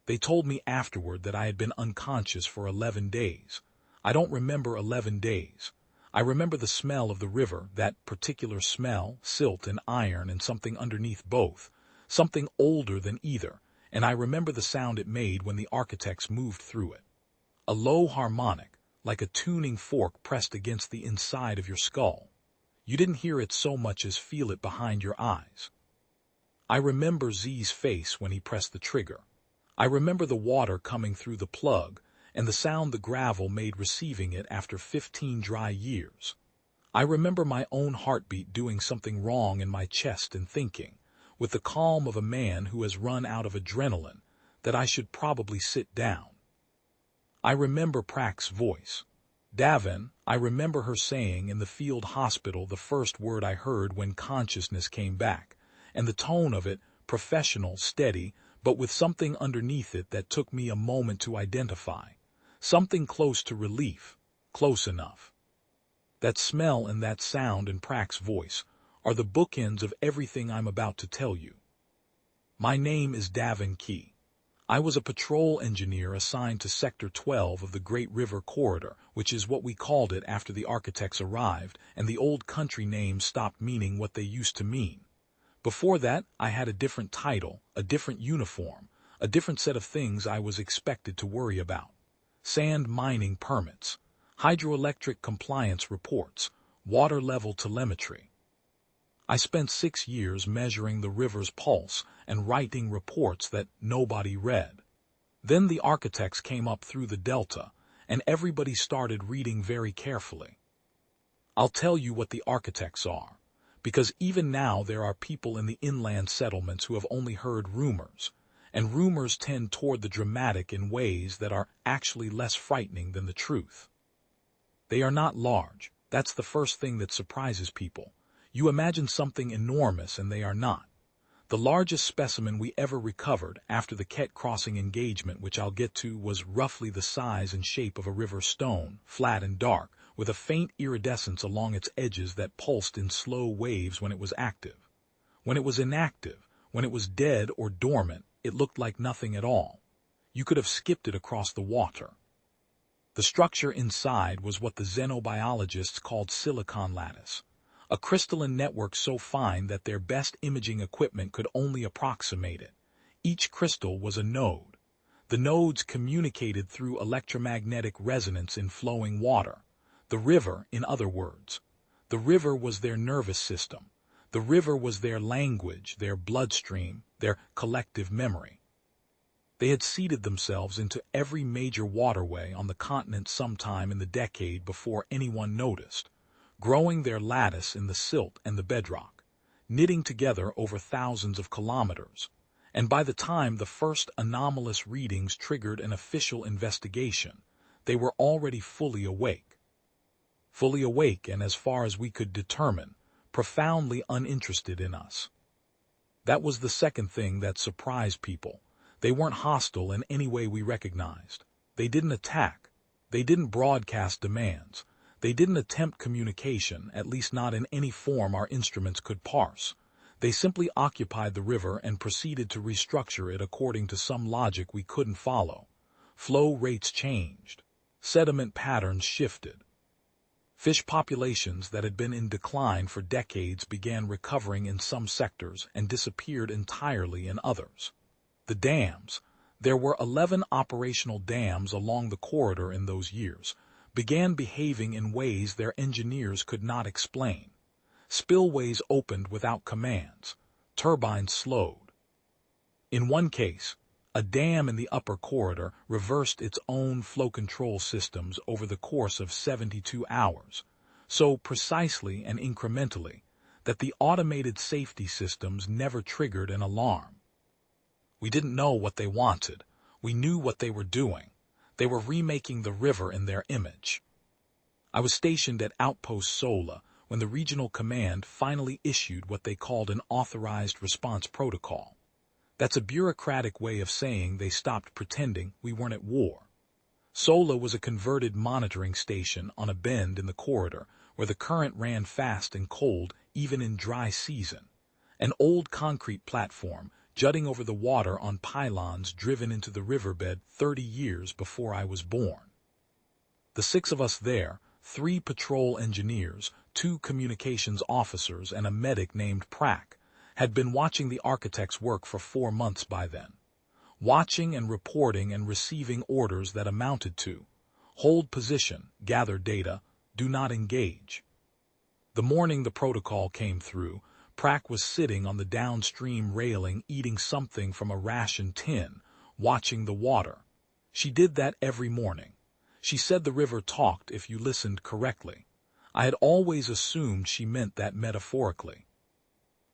They told me afterward that I had been unconscious for 11 days. I don't remember 11 days. I remember the smell of the river, that particular smell, silt and iron and something underneath both, something older than either, and I remember the sound it made when the architects moved through it. A low harmonic, like a tuning fork pressed against the inside of your skull. You didn't hear it so much as feel it behind your eyes. I remember Z's face when he pressed the trigger. I remember the water coming through the plug, and the sound the gravel made receiving it after 15 dry years. I remember my own heartbeat doing something wrong in my chest and thinking, with the calm of a man who has run out of adrenaline, that I should probably sit down. I remember Prack's voice. Davin, I remember her saying in the field hospital the first word I heard when consciousness came back, and the tone of it, professional, steady, but with something underneath it that took me a moment to identify. Something close to relief, close enough. That smell and that sound in Prack's voice are the bookends of everything I'm about to tell you. My name is Davin Key. I was a patrol engineer assigned to Sector 12 of the Great River Corridor, which is what we called it after the architects arrived and the old country names stopped meaning what they used to mean. Before that, I had a different title, a different uniform, a different set of things I was expected to worry about. Sand mining permits, hydroelectric compliance reports, water level telemetry. I spent 6 years measuring the river's pulse and writing reports that nobody read. Then the architects came up through the delta, and everybody started reading very carefully. I'll tell you what the architects are, because even now there are people in the inland settlements who have only heard rumors, and rumors tend toward the dramatic in ways that are actually less frightening than the truth. They are not large. That's the first thing that surprises people. You imagine something enormous and they are not. The largest specimen we ever recovered after the Ket Crossing engagement, which I'll get to, was roughly the size and shape of a river stone, flat and dark, with a faint iridescence along its edges that pulsed in slow waves when it was active. When it was inactive, when it was dead or dormant, it looked like nothing at all. You could have skipped it across the water. The structure inside was what the xenobiologists called silicon lattice, a crystalline network so fine that their best imaging equipment could only approximate it. Each crystal was a node. The nodes communicated through electromagnetic resonance in flowing water. The river, in other words. The river was their nervous system. The river was their language, their bloodstream, their collective memory. They had seeded themselves into every major waterway on the continent sometime in the decade before anyone noticed, growing their lattice in the silt and the bedrock, knitting together over thousands of kilometers, and by the time the first anomalous readings triggered an official investigation, they were already fully awake. Fully awake and, as far as we could determine, profoundly uninterested in us. That was the second thing that surprised people. They weren't hostile in any way we recognized. They didn't attack. They didn't broadcast demands. They didn't attempt communication, at least not in any form our instruments could parse. They simply occupied the river and proceeded to restructure it according to some logic we couldn't follow. Flow rates changed. Sediment patterns shifted. Fish populations that had been in decline for decades began recovering in some sectors and disappeared entirely in others. The dams, there were 11 operational dams along the corridor in those years, began behaving in ways their engineers could not explain. Spillways opened without commands. Turbines slowed. In one case, a dam in the upper corridor reversed its own flow control systems over the course of 72 hours, so precisely and incrementally that the automated safety systems never triggered an alarm. We didn't know what they wanted. We knew what they were doing. They were remaking the river in their image. I was stationed at Outpost Sola when the regional command finally issued what they called an authorized response protocol. That's a bureaucratic way of saying they stopped pretending we weren't at war. Sola was a converted monitoring station on a bend in the corridor where the current ran fast and cold even in dry season. An old concrete platform, jutting over the water on pylons driven into the riverbed 30 years before I was born. The 6 of us there, 3 patrol engineers, 2 communications officers, and a medic named Prack, had been watching the architects work for 4 months by then. Watching and reporting and receiving orders that amounted to, hold position, gather data, do not engage. The morning the protocol came through, Prack was sitting on the downstream railing eating something from a ration tin, watching the water. She did that every morning. She said the river talked if you listened correctly. I had always assumed she meant that metaphorically.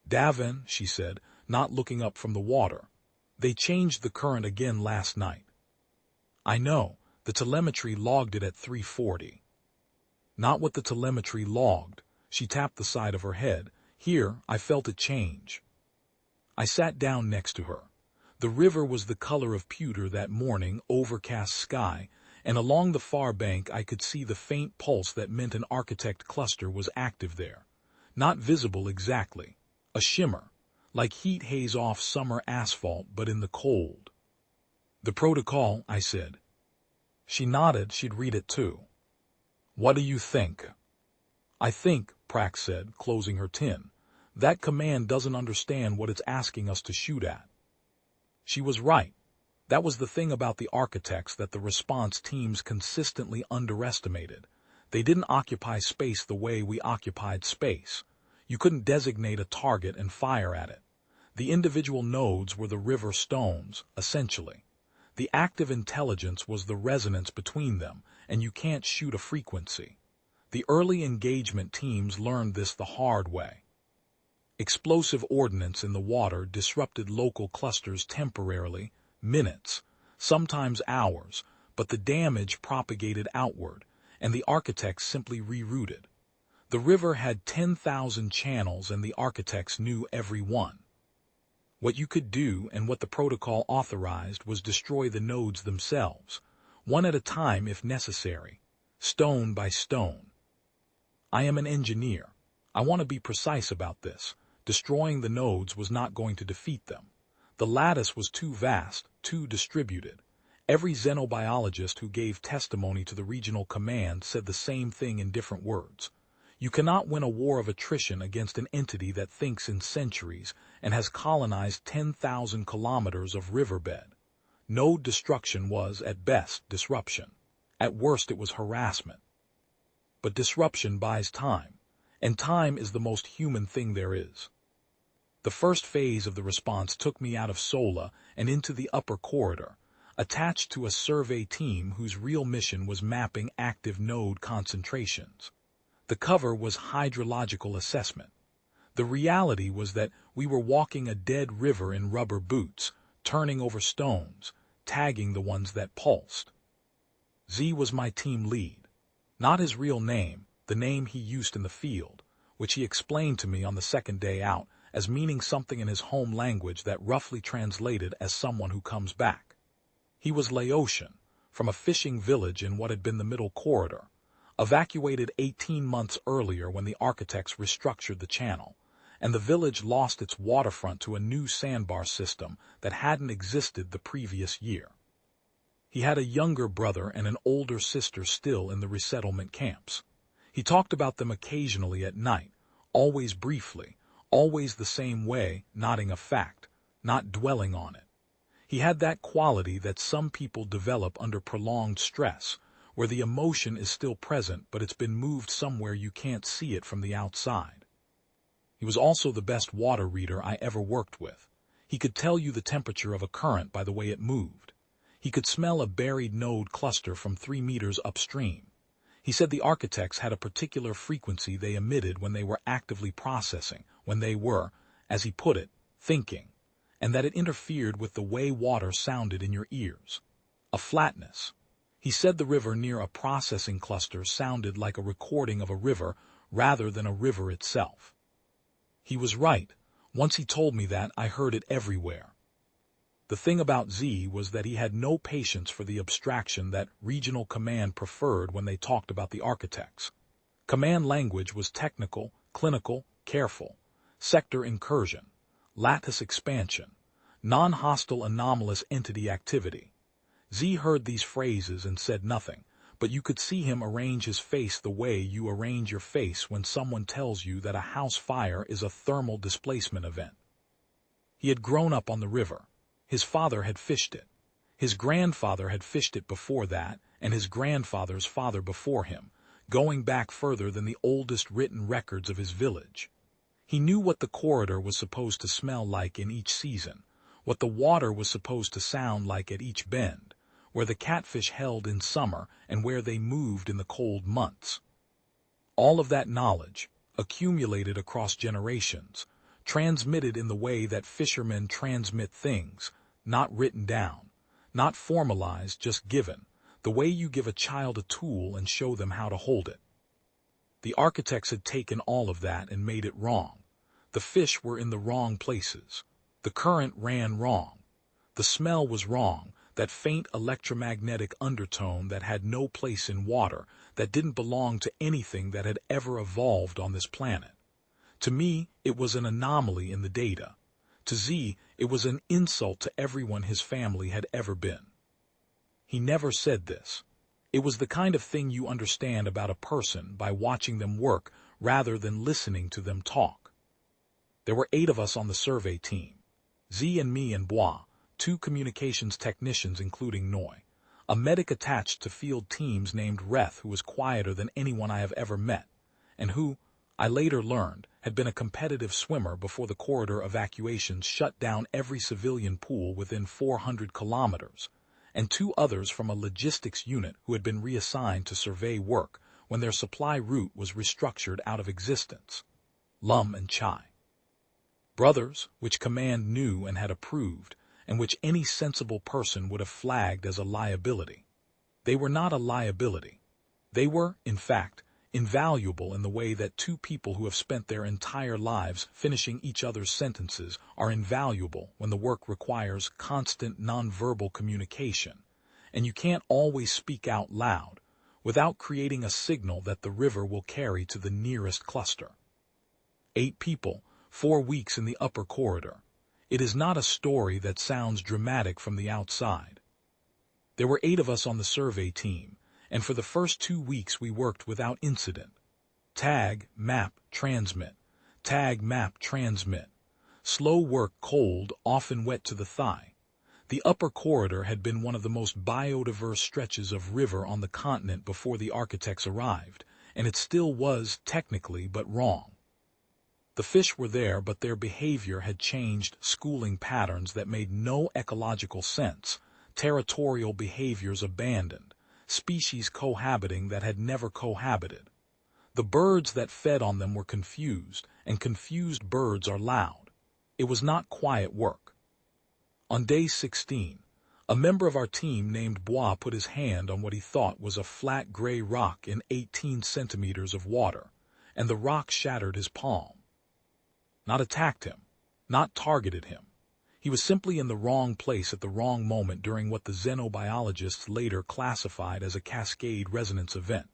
"Davin," she said, not looking up from the water. "They changed the current again last night." "I know. The telemetry logged it at 340. "Not what the telemetry logged." She tapped the side of her head. "Here, I felt it change." I sat down next to her. The river was the color of pewter that morning, overcast sky, and along the far bank I could see the faint pulse that meant an architect cluster was active there. Not visible exactly. A shimmer, like heat haze off summer asphalt, but in the cold. "The protocol," I said. She nodded. She'd read it too. "What do you think?" "I think," Prack said, closing her tin, "that command doesn't understand what it's asking us to shoot at." She was right. That was the thing about the architects that the response teams consistently underestimated. They didn't occupy space the way we occupied space. You couldn't designate a target and fire at it. The individual nodes were the river stones, essentially. The active intelligence was the resonance between them, and you can't shoot a frequency. The early engagement teams learned this the hard way. Explosive ordnance in the water disrupted local clusters temporarily, minutes, sometimes hours, but the damage propagated outward, and the architects simply rerouted. The river had 10,000 channels, and the architects knew every one. What you could do, and what the protocol authorized, was destroy the nodes themselves, one at a time if necessary, stone by stone. I am an engineer. I want to be precise about this. Destroying the nodes was not going to defeat them. The lattice was too vast, too distributed. Every xenobiologist who gave testimony to the regional command said the same thing in different words. You cannot win a war of attrition against an entity that thinks in centuries and has colonized 10,000 kilometers of riverbed. Node destruction was, at best, disruption. At worst, it was harassment. But disruption buys time, and time is the most human thing there is. The first phase of the response took me out of Sola and into the upper corridor, attached to a survey team whose real mission was mapping active node concentrations. The cover was hydrological assessment. The reality was that we were walking a dead river in rubber boots, turning over stones, tagging the ones that pulsed. Z was my team lead. Not his real name, the name he used in the field, which he explained to me on the second day out as meaning something in his home language that roughly translated as someone who comes back. He was Laotian, from a fishing village in what had been the middle corridor, evacuated 18 months earlier when the architects restructured the channel, and the village lost its waterfront to a new sandbar system that hadn't existed the previous year. He had a younger brother and an older sister still in the resettlement camps. He talked about them occasionally at night, always briefly, always the same way, nodding a fact, not dwelling on it. He had that quality that some people develop under prolonged stress, where the emotion is still present but it's been moved somewhere you can't see it from the outside. He was also the best water reader I ever worked with. He could tell you the temperature of a current by the way it moved. He could smell a buried node cluster from 3 meters upstream. He said the architects had a particular frequency they emitted when they were actively processing, when they were, as he put it, thinking, and that it interfered with the way water sounded in your ears. A flatness. He said the river near a processing cluster sounded like a recording of a river rather than a river itself. He was right. Once he told me that, I heard it everywhere. The thing about Z was that he had no patience for the abstraction that regional command preferred when they talked about the architects. Command language was technical, clinical, careful, sector incursion, lattice expansion, Non-hostile anomalous entity activity. Z heard these phrases and said nothing, but you could see him arrange his face the way you arrange your face when someone tells you that a house fire is a thermal displacement event. He had grown up on the river. His father had fished it. His grandfather had fished it before that, and his grandfather's father before him, going back further than the oldest written records of his village. He knew what the corridor was supposed to smell like in each season, what the water was supposed to sound like at each bend, where the catfish held in summer and where they moved in the cold months. All of that knowledge, accumulated across generations, transmitted in the way that fishermen transmit things, not written down, not formalized, just given, the way you give a child a tool and show them how to hold it. The architects had taken all of that and made it wrong. The fish were in the wrong places. The current ran wrong. The smell was wrong, that faint electromagnetic undertone that had no place in water, that didn't belong to anything that had ever evolved on this planet. To me, it was an anomaly in the data. To Z, it was an insult to everyone his family had ever been. He never said this. It was the kind of thing you understand about a person by watching them work rather than listening to them talk. There were 8 of us on the survey team. Z and me and Bois, 2 communications technicians including Noy, a medic attached to field teams named Reth who was quieter than anyone I have ever met, and who, I later learned, had been a competitive swimmer before the corridor evacuations shut down every civilian pool within 400 kilometers, and 2 others from a logistics unit who had been reassigned to survey work when their supply route was restructured out of existence. Lum and Chai. Brothers, which command knew and had approved, and which any sensible person would have flagged as a liability. They were not a liability. They were, in fact, invaluable in the way that 2 people who have spent their entire lives finishing each other's sentences are invaluable when the work requires constant nonverbal communication, and you can't always speak out loud without creating a signal that the river will carry to the nearest cluster. 8 people, 4 weeks in the upper corridor. It is not a story that sounds dramatic from the outside. There were 8 of us on the survey team, and for the first 2 weeks we worked without incident. Tag, map, transmit. Tag, map, transmit. Slow work, cold, often wet to the thigh. The upper corridor had been one of the most biodiverse stretches of river on the continent before the architects arrived, and it still was, technically, but wrong. The fish were there, but their behavior had changed, schooling patterns that made no ecological sense, territorial behaviors abandoned, species cohabiting that had never cohabited. The birds that fed on them were confused, and confused birds are loud. It was not quiet work. On day 16, a member of our team named Bois put his hand on what he thought was a flat gray rock in 18 centimeters of water, and the rock shattered his palm. Not attacked him, not targeted him. He was simply in the wrong place at the wrong moment during what the xenobiologists later classified as a cascade resonance event,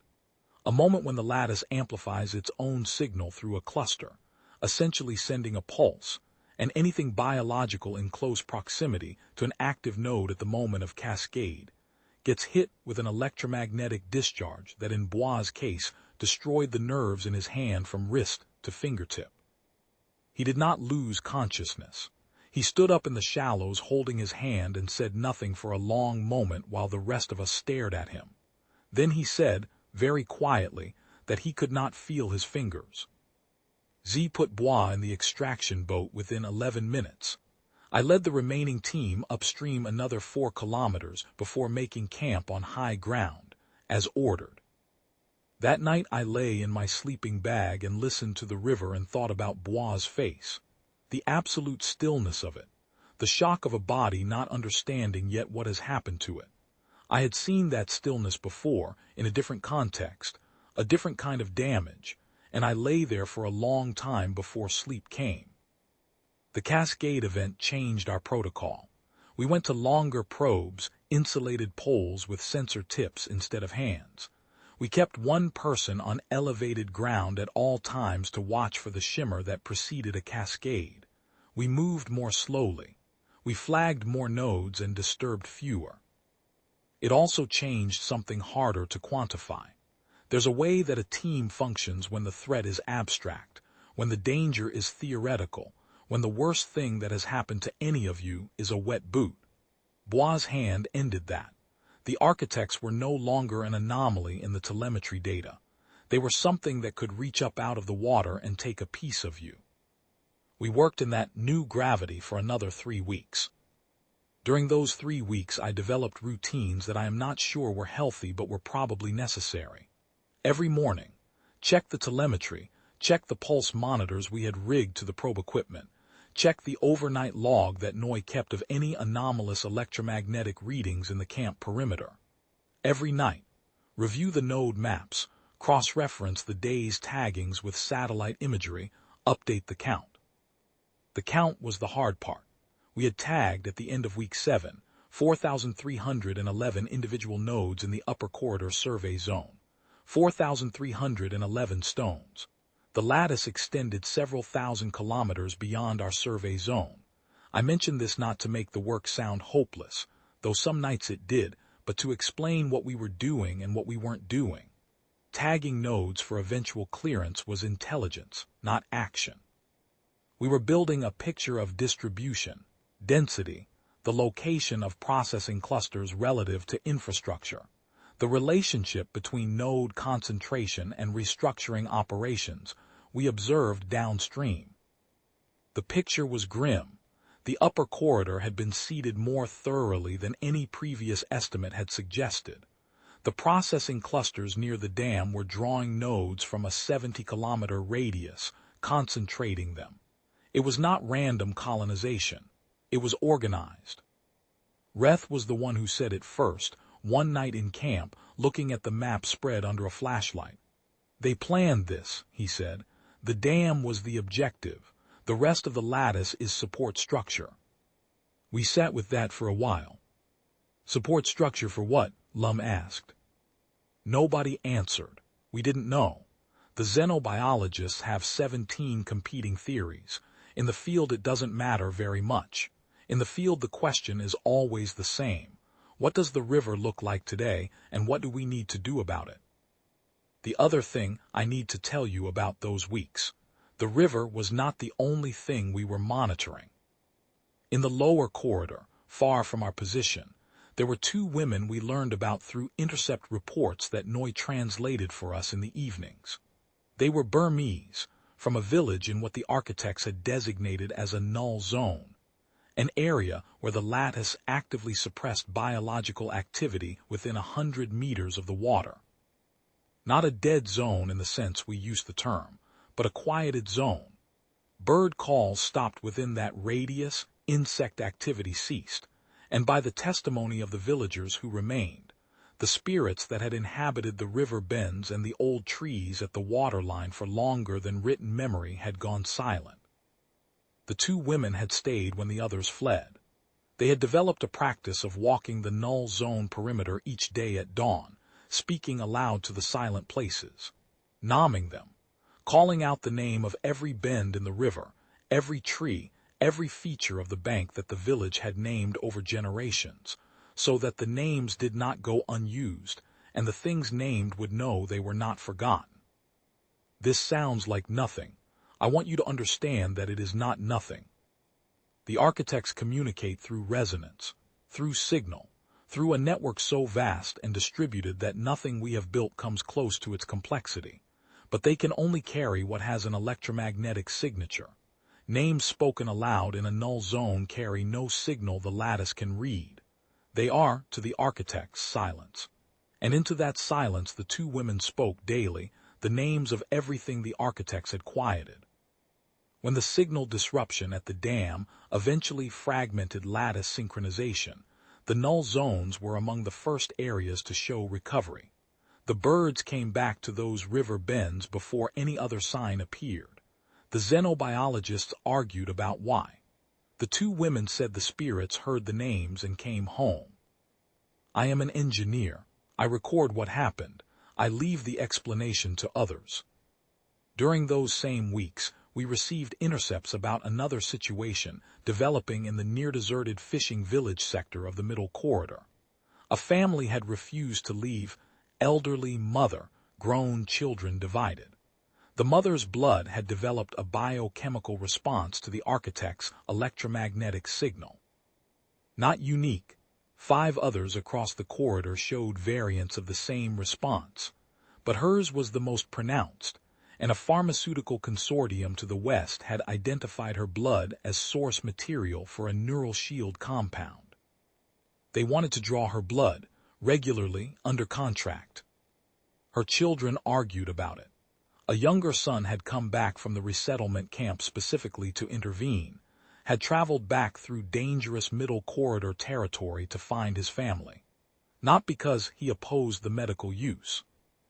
a moment when the lattice amplifies its own signal through a cluster, essentially sending a pulse, and anything biological in close proximity to an active node at the moment of cascade gets hit with an electromagnetic discharge that in Bois' case destroyed the nerves in his hand from wrist to fingertip. He did not lose consciousness. He stood up in the shallows holding his hand and said nothing for a long moment while the rest of us stared at him. Then he said, very quietly, that he could not feel his fingers. Z put Bois in the extraction boat within 11 minutes. I led the remaining team upstream another 4 kilometers before making camp on high ground, as ordered. That night I lay in my sleeping bag and listened to the river and thought about Bois' face, the absolute stillness of it, the shock of a body not understanding yet what has happened to it. I had seen that stillness before, in a different context, a different kind of damage, and I lay there for a long time before sleep came. The cascade event changed our protocol. We went to longer probes, insulated poles with sensor tips instead of hands. We kept one person on elevated ground at all times to watch for the shimmer that preceded a cascade. We moved more slowly. We flagged more nodes and disturbed fewer. It also changed something harder to quantify. There's a way that a team functions when the threat is abstract, when the danger is theoretical, when the worst thing that has happened to any of you is a wet boot. Bois' hand ended that. The architects were no longer an anomaly in the telemetry data. They were something that could reach up out of the water and take a piece of you. We worked in that new gravity for another 3 weeks. During those 3 weeks, I developed routines that I am not sure were healthy but were probably necessary. Every morning, check the telemetry, check the pulse monitors we had rigged to the probe equipment, check the overnight log that Noi kept of any anomalous electromagnetic readings in the camp perimeter. Every night, review the node maps, cross-reference the day's taggings with satellite imagery, update the count. The count was the hard part. We had tagged at the end of week 7, 4,311 individual nodes in the upper corridor survey zone, 4,311 stones. The lattice extended several thousand kilometers beyond our survey zone. I mention this not to make the work sound hopeless, though some nights it did, but to explain what we were doing and what we weren't doing. Tagging nodes for eventual clearance was intelligence, not action. We were building a picture of distribution, density, the location of processing clusters relative to infrastructure, the relationship between node concentration and restructuring operations we observed downstream. The picture was grim. The upper corridor had been seeded more thoroughly than any previous estimate had suggested. The processing clusters near the dam were drawing nodes from a 70-kilometer radius, concentrating them. It was not random colonization. It was organized. Reth was the one who said it first, one night in camp, looking at the map spread under a flashlight. They planned this, he said. The dam was the objective. The rest of the lattice is support structure. We sat with that for a while. Support structure for what? Lum asked. Nobody answered. We didn't know. The xenobiologists have 17 competing theories. In the field it doesn't matter very much. In the field the question is always the same. What does the river look like today, and what do we need to do about it? The other thing I need to tell you about those weeks. The river was not the only thing we were monitoring. In the lower corridor, far from our position, there were 2 women we learned about through intercept reports that Noi translated for us in the evenings. They were Burmese, from a village in what the architects had designated as a null zone, an area where the lattice actively suppressed biological activity within 100 meters of the water. Not a dead zone in the sense we use the term, but a quieted zone. Bird calls stopped within that radius, insect activity ceased, and by the testimony of the villagers who remained, the spirits that had inhabited the river bends and the old trees at the waterline for longer than written memory had gone silent. The 2 women had stayed when the others fled. They had developed a practice of walking the null zone perimeter each day at dawn, speaking aloud to the silent places, naming them, calling out the name of every bend in the river, every tree, every feature of the bank that the village had named over generations, so that the names did not go unused, and the things named would know they were not forgotten. This sounds like nothing. I want you to understand that it is not nothing. The architects communicate through resonance, through signal, through a network so vast and distributed that nothing we have built comes close to its complexity. But they can only carry what has an electromagnetic signature. Names spoken aloud in a null zone carry no signal the lattice can read. They are, to the architects, silence. And into that silence the 2 women spoke daily, the names of everything the architects had quieted. When the signal disruption at the dam eventually fragmented lattice synchronization, the null zones were among the first areas to show recovery. The birds came back to those river bends before any other sign appeared. The xenobiologists argued about why. The 2 women said the spirits heard the names and came home. I am an engineer. I record what happened. I leave the explanation to others. During those same weeks, we received intercepts about another situation developing in the near-deserted fishing village sector of the Middle Corridor. A family had refused to leave, elderly mother, grown children divided. The mother's blood had developed a biochemical response to the architect's electromagnetic signal. Not unique, 5 others across the corridor showed variants of the same response, but hers was the most pronounced, and a pharmaceutical consortium to the west had identified her blood as source material for a neural shield compound. They wanted to draw her blood, regularly, under contract. Her children argued about it. A younger son had come back from the resettlement camp specifically to intervene, had traveled back through dangerous Middle Corridor territory to find his family. Not because he opposed the medical use,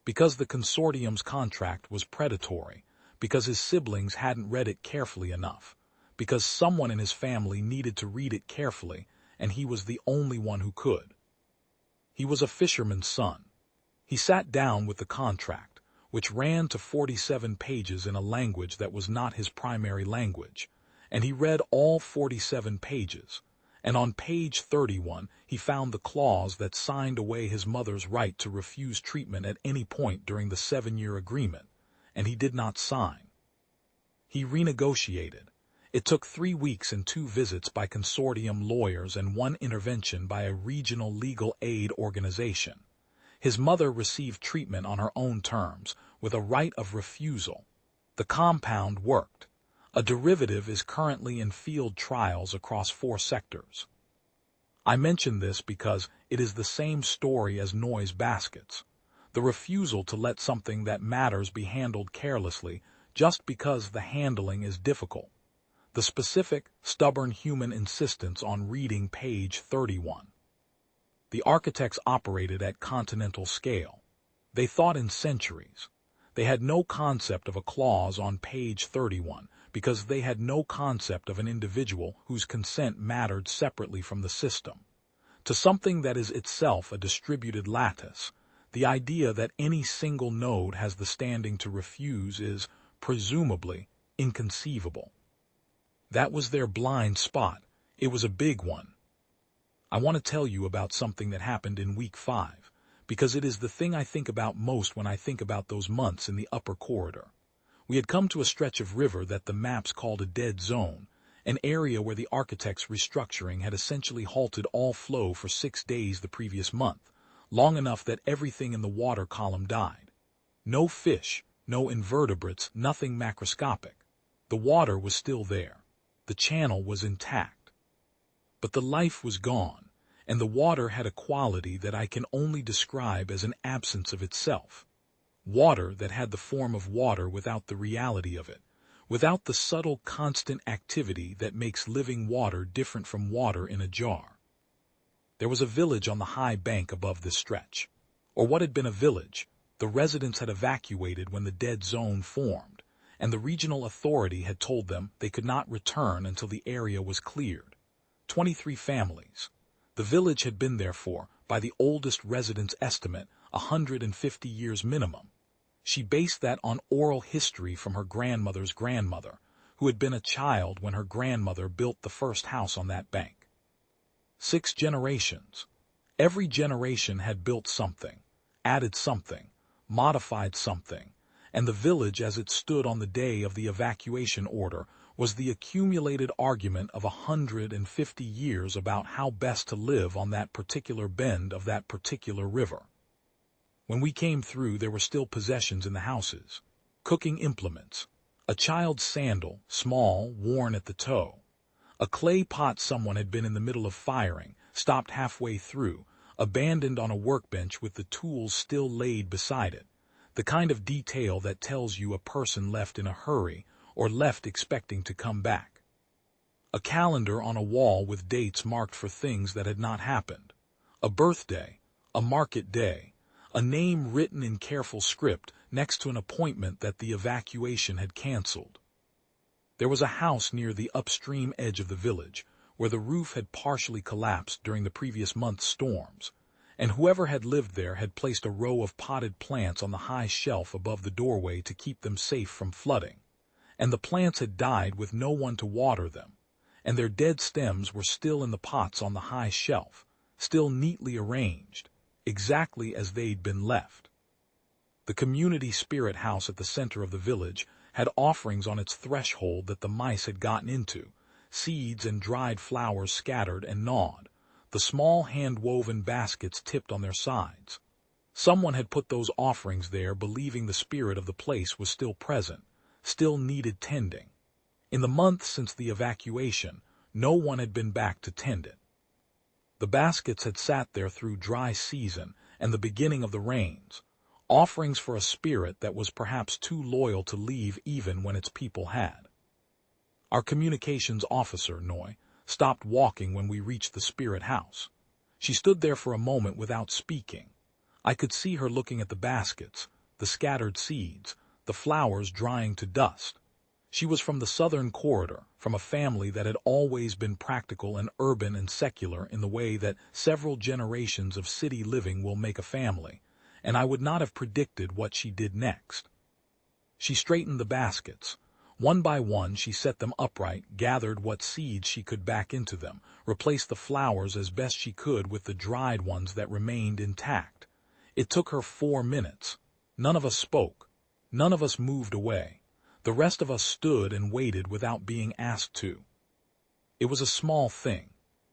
because the consortium's contract was predatory, because his siblings hadn't read it carefully enough, because someone in his family needed to read it carefully, and he was the only one who could. He was a fisherman's son. He sat down with the contract, which ran to 47 pages in a language that was not his primary language, and he read all 47 pages, and on page 31 he found the clause that signed away his mother's right to refuse treatment at any point during the 7-year agreement, and he did not sign. He renegotiated. It took 3 weeks and 2 visits by consortium lawyers and 1 intervention by a regional legal aid organization. His mother received treatment on her own terms, with a right of refusal. The compound worked. A derivative is currently in field trials across 4 sectors. I mention this because it is the same story as noise baskets. The refusal to let something that matters be handled carelessly just because the handling is difficult. The specific, stubborn human insistence on reading page 31. The architects operated at continental scale. They thought in centuries. They had no concept of a clause on page 31 because they had no concept of an individual whose consent mattered separately from the system. To something that is itself a distributed lattice, the idea that any single node has the standing to refuse is, presumably, inconceivable. That was their blind spot. It was a big one. I want to tell you about something that happened in week 5, because it is the thing I think about most when I think about those months in the upper corridor. We had come to a stretch of river that the maps called a dead zone, an area where the architect's restructuring had essentially halted all flow for 6 days the previous month, long enough that everything in the water column died. No fish, no invertebrates, nothing macroscopic. The water was still there. The channel was intact. But the life was gone, and the water had a quality that I can only describe as an absence of itself. Water that had the form of water without the reality of it, without the subtle constant activity that makes living water different from water in a jar. There was a village on the high bank above this stretch. Or what had been a village, the residents had evacuated when the dead zone formed, and the regional authority had told them they could not return until the area was cleared. 23 families. The village had been there for, by the oldest resident's estimate, 150 years minimum. She based that on oral history from her grandmother's grandmother, who had been a child when her grandmother built the first house on that bank. 6 generations. Every generation had built something, added something, modified something, and the village as it stood on the day of the evacuation order was the accumulated argument of 150 years about how best to live on that particular bend of that particular river. When we came through, there were still possessions in the houses. Cooking implements. A child's sandal, small, worn at the toe. A clay pot someone had been in the middle of firing, stopped halfway through, abandoned on a workbench with the tools still laid beside it. The kind of detail that tells you a person left in a hurry or left expecting to come back. A calendar on a wall with dates marked for things that had not happened. A birthday, a market day, a name written in careful script next to an appointment that the evacuation had canceled. There was a house near the upstream edge of the village where the roof had partially collapsed during the previous month's storms, and whoever had lived there had placed a row of potted plants on the high shelf above the doorway to keep them safe from flooding. and the plants had died with no one to water them, and their dead stems were still in the pots on the high shelf, still neatly arranged, exactly as they'd been left. The community spirit house at the center of the village had offerings on its threshold that the mice had gotten into, seeds and dried flowers scattered and gnawed, the small hand-woven baskets tipped on their sides. Someone had put those offerings there believing the spirit of the place was still present, still needed tending. In the months since the evacuation, no one had been back to tend it. The baskets had sat there through dry season and the beginning of the rains, offerings for a spirit that was perhaps too loyal to leave even when its people had. Our communications officer, Noi, stopped walking when we reached the spirit house. She stood there for a moment without speaking. I could see her looking at the baskets, the scattered seeds, the flowers drying to dust. She was from the southern corridor, from a family that had always been practical and urban and secular in the way that several generations of city living will make a family, and I would not have predicted what she did next. She straightened the baskets. One by one she set them upright, gathered what seeds she could back into them, replaced the flowers as best she could with the dried ones that remained intact. It took her 4 minutes. None of us spoke. None of us moved away. The rest of us stood and waited without being asked to. It was a small thing.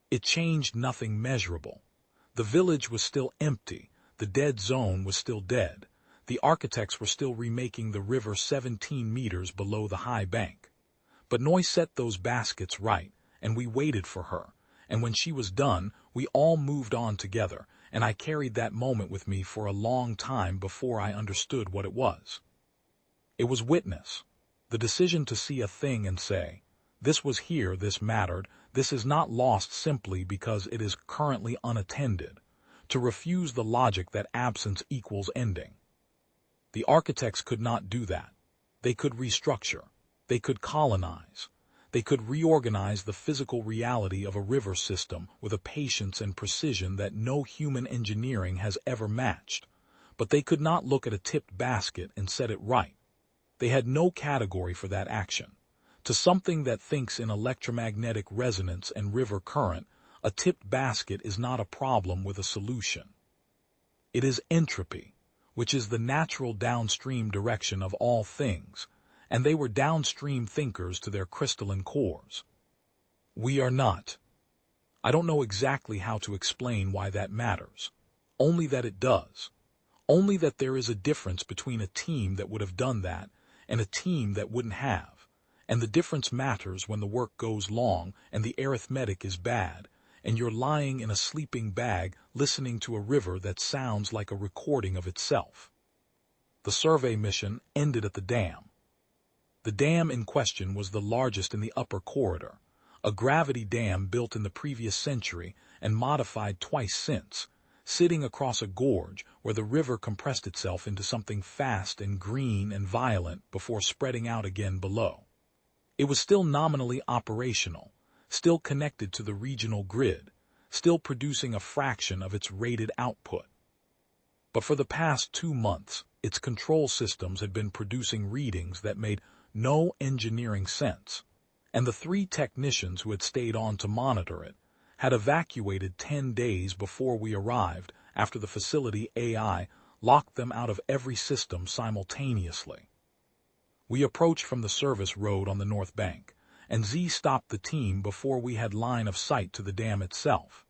It changed nothing measurable. The village was still empty. The dead zone was still dead. The architects were still remaking the river 17 meters below the high bank. But Noi set those baskets right, and we waited for her, and when she was done, we all moved on together, and I carried that moment with me for a long time before I understood what it was. It was witness, the decision to see a thing and say, this was here, this mattered, this is not lost simply because it is currently unattended, to refuse the logic that absence equals ending. The architects could not do that. They could restructure. They could colonize. They could reorganize the physical reality of a river system with a patience and precision that no human engineering has ever matched. But they could not look at a tipped basket and set it right. They had no category for that action. To something that thinks in electromagnetic resonance and river current, a tipped basket is not a problem with a solution. It is entropy, which is the natural downstream direction of all things, and they were downstream thinkers to their crystalline cores. We are not. I don't know exactly how to explain why that matters, only that it does, only that there is a difference between a team that would have done that and a team that wouldn't have, and the difference matters when the work goes long and the arithmetic is bad, and you're lying in a sleeping bag listening to a river that sounds like a recording of itself. The survey mission ended at the dam. The dam in question was the largest in the upper corridor, a gravity dam built in the previous century and modified twice since, sitting across a gorge where the river compressed itself into something fast and green and violent before spreading out again below. It was still nominally operational, still connected to the regional grid, still producing a fraction of its rated output. But for the past 2 months, its control systems had been producing readings that made no engineering sense, and the 3 technicians who had stayed on to monitor it had evacuated 10 days before we arrived after the facility AI locked them out of every system simultaneously. We approached from the service road on the north bank, and Z stopped the team before we had line of sight to the dam itself.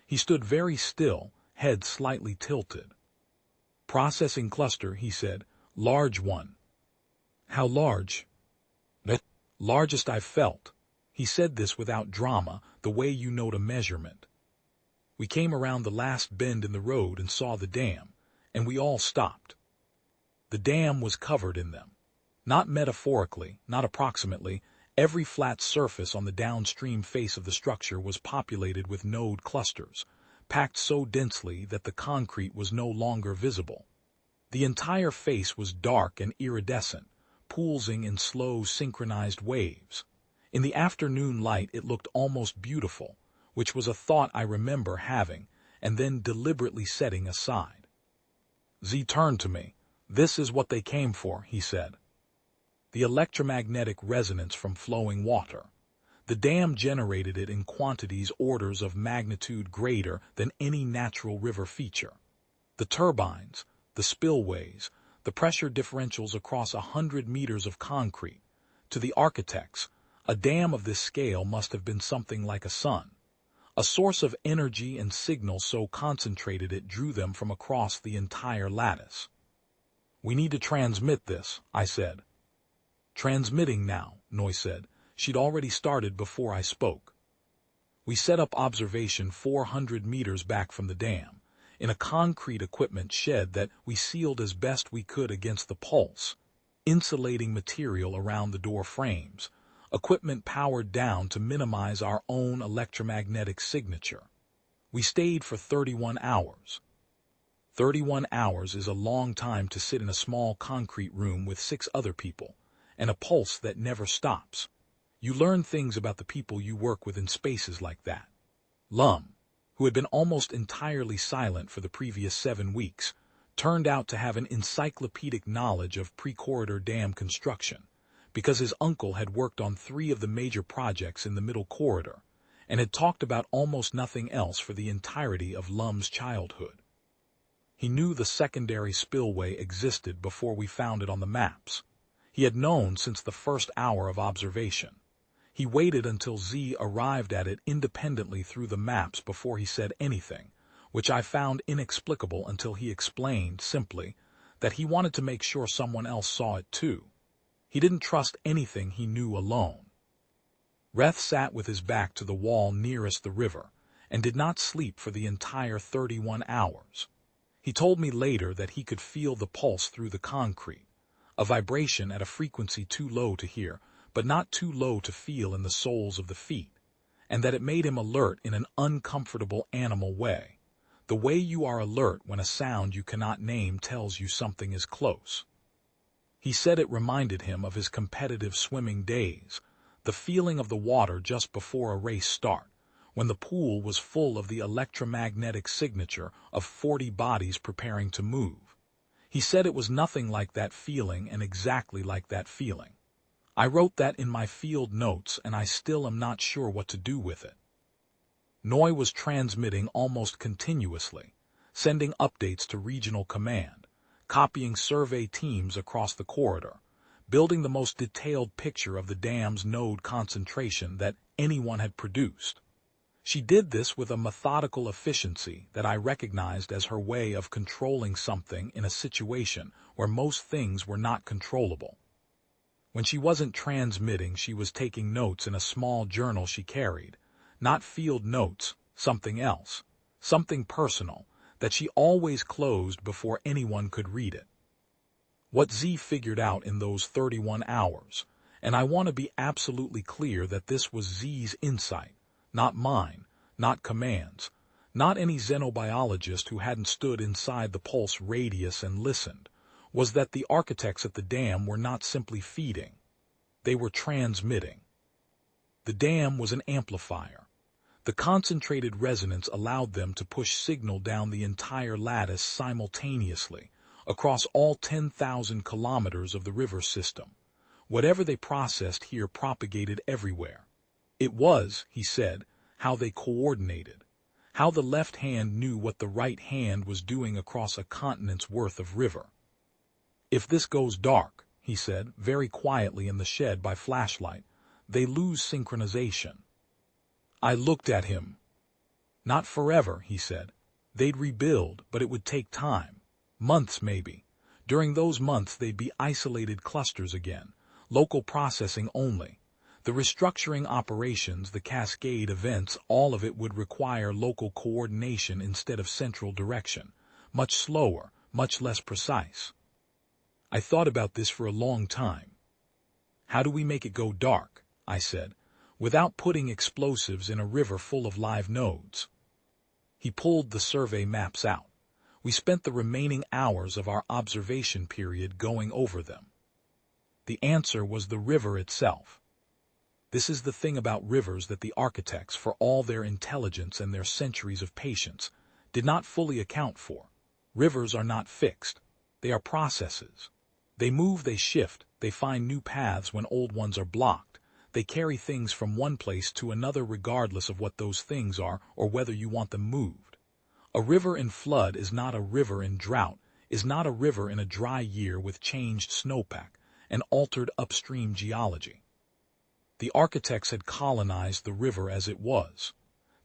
He stood very still, head slightly tilted. Processing cluster, he said. Large one. How large? The largest I've felt. He said this without drama, the way you note a measurement. We came around the last bend in the road and saw the dam, and we all stopped. The dam was covered in them. Not metaphorically, not approximately. Every flat surface on the downstream face of the structure was populated with node clusters, packed so densely that the concrete was no longer visible. The entire face was dark and iridescent, pulsing in slow, synchronized waves. In the afternoon light it looked almost beautiful, which was a thought I remember having, and then deliberately setting aside. Z turned to me. This is what they came for, he said. the electromagnetic resonance from flowing water. The dam generated it in quantities orders of magnitude greater than any natural river feature. The turbines, the spillways, the pressure differentials across 100 meters of concrete. To the architects, a dam of this scale must have been something like a sun. A source of energy and signal so concentrated it drew them from across the entire lattice. "We need to transmit this," I said. "Transmitting now," Noy said. She'd already started before I spoke. We set up observation 400 meters back from the dam, in a concrete equipment shed that we sealed as best we could against the pulse, insulating material around the door frames, equipment powered down to minimize our own electromagnetic signature. We stayed for 31 hours. 31 hours is a long time to sit in a small concrete room with 6 other people, and a pulse that never stops. You learn things about the people you work with in spaces like that. Lum, who had been almost entirely silent for the previous 7 weeks, turned out to have an encyclopedic knowledge of pre-corridor dam construction, because his uncle had worked on 3 of the major projects in the middle corridor, and had talked about almost nothing else for the entirety of Lum's childhood. He knew the secondary spillway existed before we found it on the maps. He had known since the first hour of observation. He waited until Z arrived at it independently through the maps before he said anything, which I found inexplicable until he explained, simply, that he wanted to make sure someone else saw it too. He didn't trust anything he knew alone. Reth sat with his back to the wall nearest the river, and did not sleep for the entire 31 hours. He told me later that he could feel the pulse through the concrete, a vibration at a frequency too low to hear, but not too low to feel in the soles of the feet, and that it made him alert in an uncomfortable animal way, the way you are alert when a sound you cannot name tells you something is close. He said it reminded him of his competitive swimming days, the feeling of the water just before a race start, when the pool was full of the electromagnetic signature of 40 bodies preparing to move. He said it was nothing like that feeling and exactly like that feeling. I wrote that in my field notes, and I still am not sure what to do with it. Noy was transmitting almost continuously, sending updates to regional command, copying survey teams across the corridor, building the most detailed picture of the dam's node concentration that anyone had produced. She did this with a methodical efficiency that I recognized as her way of controlling something in a situation where most things were not controllable. When she wasn't transmitting, she was taking notes in a small journal she carried, not field notes, something else, something personal, that she always closed before anyone could read it. What Z figured out in those 31 hours, and I want to be absolutely clear that this was Z's insight, not mine, not command's, not any xenobiologist who hadn't stood inside the pulse radius and listened, was that the architects at the dam were not simply feeding. They were transmitting. The dam was an amplifier. The concentrated resonance allowed them to push signal down the entire lattice simultaneously, across all 10,000 kilometers of the river system. Whatever they processed here propagated everywhere. It was, he said, how they coordinated, how the left hand knew what the right hand was doing across a continent's worth of river. "If this goes dark," he said, very quietly in the shed by flashlight, "they lose synchronization." I looked at him. "Not forever," he said. "They'd rebuild, but it would take time. Months, maybe. During those months they'd be isolated clusters again, local processing only. The restructuring operations, the cascade events, all of it would require local coordination instead of central direction. Much slower, much less precise." I thought about this for a long time. "How do we make it go dark," I said, "without putting explosives in a river full of live nodes?" He pulled the survey maps out. We spent the remaining hours of our observation period going over them. The answer was the river itself. This is the thing about rivers that the architects, for all their intelligence and their centuries of patience, did not fully account for. Rivers are not fixed. They are processes. They move, they shift, they find new paths when old ones are blocked. They carry things from one place to another regardless of what those things are or whether you want them moved. A river in flood is not a river in drought, is not a river in a dry year with changed snowpack and altered upstream geology. The architects had colonized the river as it was.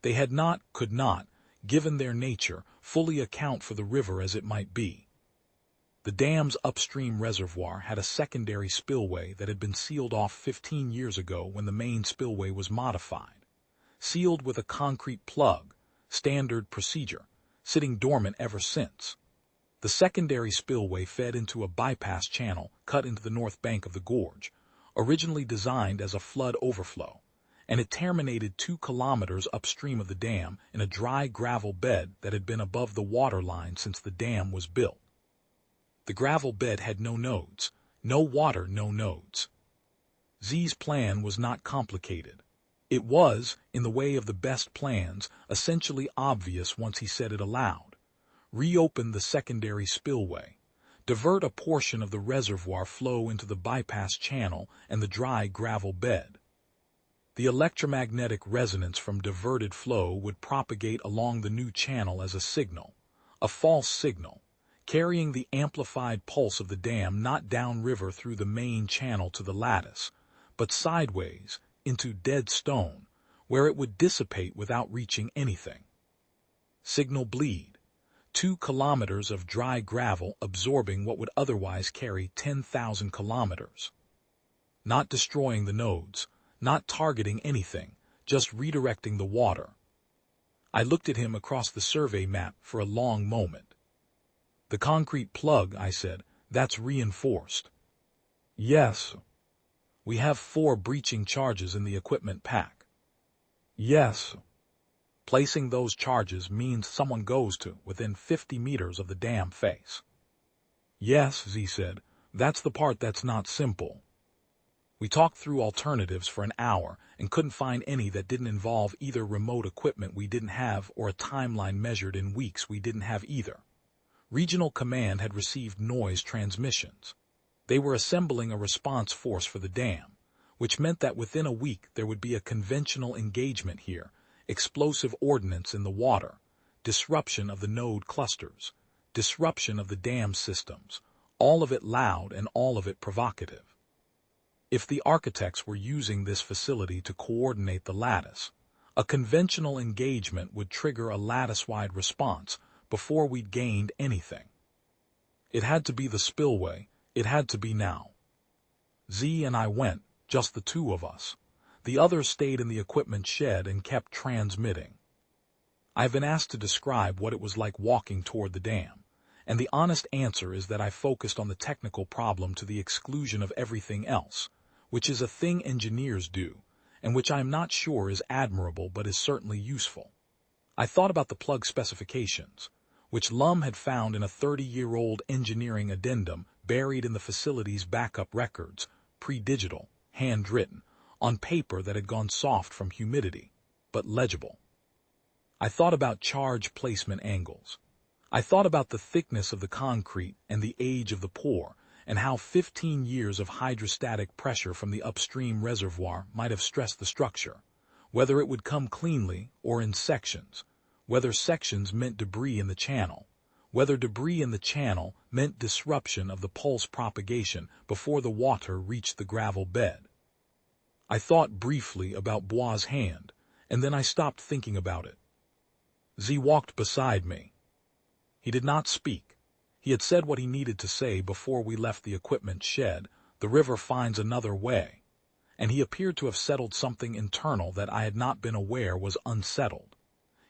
They had not, could not, given their nature, fully account for the river as it might be. The dam's upstream reservoir had a secondary spillway that had been sealed off 15 years ago when the main spillway was modified. Sealed with a concrete plug, standard procedure, sitting dormant ever since. The secondary spillway fed into a bypass channel cut into the north bank of the gorge, originally designed as a flood overflow, and it terminated 2 kilometers upstream of the dam in a dry gravel bed that had been above the water line since the dam was built. The gravel bed had no nodes, no water, no nodes. Z's plan was not complicated. It was, in the way of the best plans, essentially obvious once he said it aloud. Reopen the secondary spillway. Divert a portion of the reservoir flow into the bypass channel and the dry gravel bed. The electromagnetic resonance from diverted flow would propagate along the new channel as a signal, a false signal, carrying the amplified pulse of the dam not downriver through the main channel to the lattice, but sideways into dead stone, where it would dissipate without reaching anything. Signal bleed. 2 kilometers of dry gravel absorbing what would otherwise carry 10,000 kilometers. Not destroying the nodes, not targeting anything, just redirecting the water. I looked at him across the survey map for a long moment. The concrete plug, I said, that's reinforced. Yes. We have 4 breaching charges in the equipment pack. Yes. Placing those charges means someone goes to within 50 meters of the dam face. Yes, Z said, that's the part that's not simple. We talked through alternatives for an hour and couldn't find any that didn't involve either remote equipment we didn't have or a timeline measured in weeks we didn't have either. Regional Command had received noise transmissions. They were assembling a response force for the dam, which meant that within a week there would be a conventional engagement here, explosive ordnance in the water, disruption of the node clusters, disruption of the dam systems, all of it loud and all of it provocative. If the architects were using this facility to coordinate the lattice, a conventional engagement would trigger a lattice-wide response before we'd gained anything. It had to be the spillway, it had to be now. Z and I went, just the 2 of us. The others stayed in the equipment shed and kept transmitting. I've been asked to describe what it was like walking toward the dam, and the honest answer is that I focused on the technical problem to the exclusion of everything else, which is a thing engineers do, and which I am not sure is admirable but is certainly useful. I thought about the plug specifications, which Lum had found in a 30-year-old engineering addendum buried in the facility's backup records, pre-digital, handwritten, on paper that had gone soft from humidity, but legible. I thought about charge placement angles. I thought about the thickness of the concrete and the age of the pour, and how 15 years of hydrostatic pressure from the upstream reservoir might have stressed the structure, whether it would come cleanly or in sections, whether sections meant debris in the channel, whether debris in the channel meant disruption of the pulse propagation before the water reached the gravel bed. I thought briefly about Bois' hand, and then I stopped thinking about it. Z walked beside me. He did not speak. He had said what he needed to say before we left the equipment shed. The river finds another way. And he appeared to have settled something internal that I had not been aware was unsettled.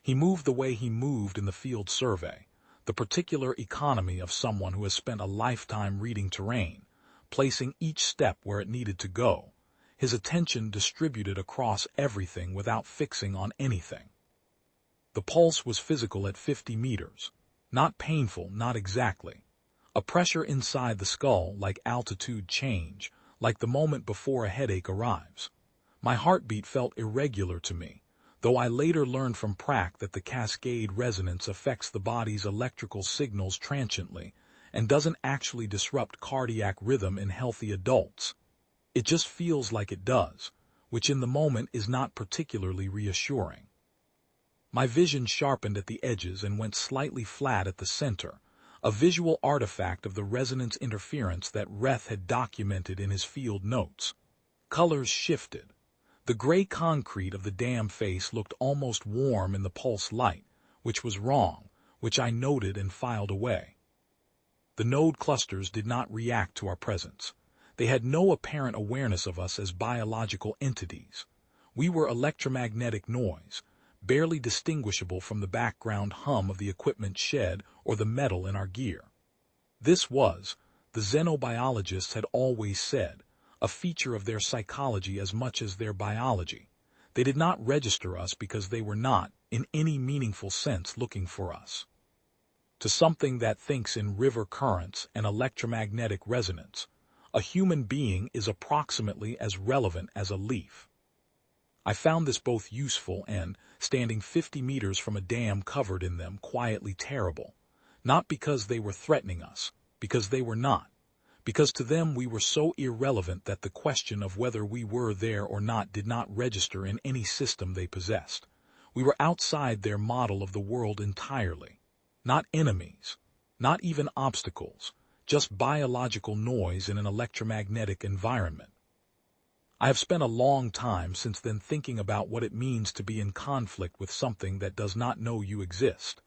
He moved the way he moved in the field survey, the particular economy of someone who has spent a lifetime reading terrain, placing each step where it needed to go, his attention distributed across everything without fixing on anything. The pulse was physical at 50 meters. Not painful, not exactly. A pressure inside the skull like altitude change, like the moment before a headache arrives. My heartbeat felt irregular to me, though I later learned from Prac that the cascade resonance affects the body's electrical signals transiently, and doesn't actually disrupt cardiac rhythm in healthy adults. It just feels like it does, which in the moment is not particularly reassuring. My vision sharpened at the edges and went slightly flat at the center, a visual artifact of the resonance interference that Reth had documented in his field notes. Colors shifted. The gray concrete of the dam face looked almost warm in the pulse light, which was wrong, which I noted and filed away. The node clusters did not react to our presence. They had no apparent awareness of us as biological entities. We were electromagnetic noise, barely distinguishable from the background hum of the equipment shed or the metal in our gear. This was, the xenobiologists had always said, a feature of their psychology as much as their biology. They did not register us because they were not, in any meaningful sense, looking for us. To something that thinks in river currents and electromagnetic resonance, a human being is approximately as relevant as a leaf. I found this both useful and, standing 50 meters from a dam covered in them, quietly terrible. Not because they were threatening us, because they were not. Because to them we were so irrelevant that the question of whether we were there or not did not register in any system they possessed. We were outside their model of the world entirely. Not enemies, not even obstacles, just biological noise in an electromagnetic environment. I have spent a long time since then thinking about what it means to be in conflict with something that does not know you exist.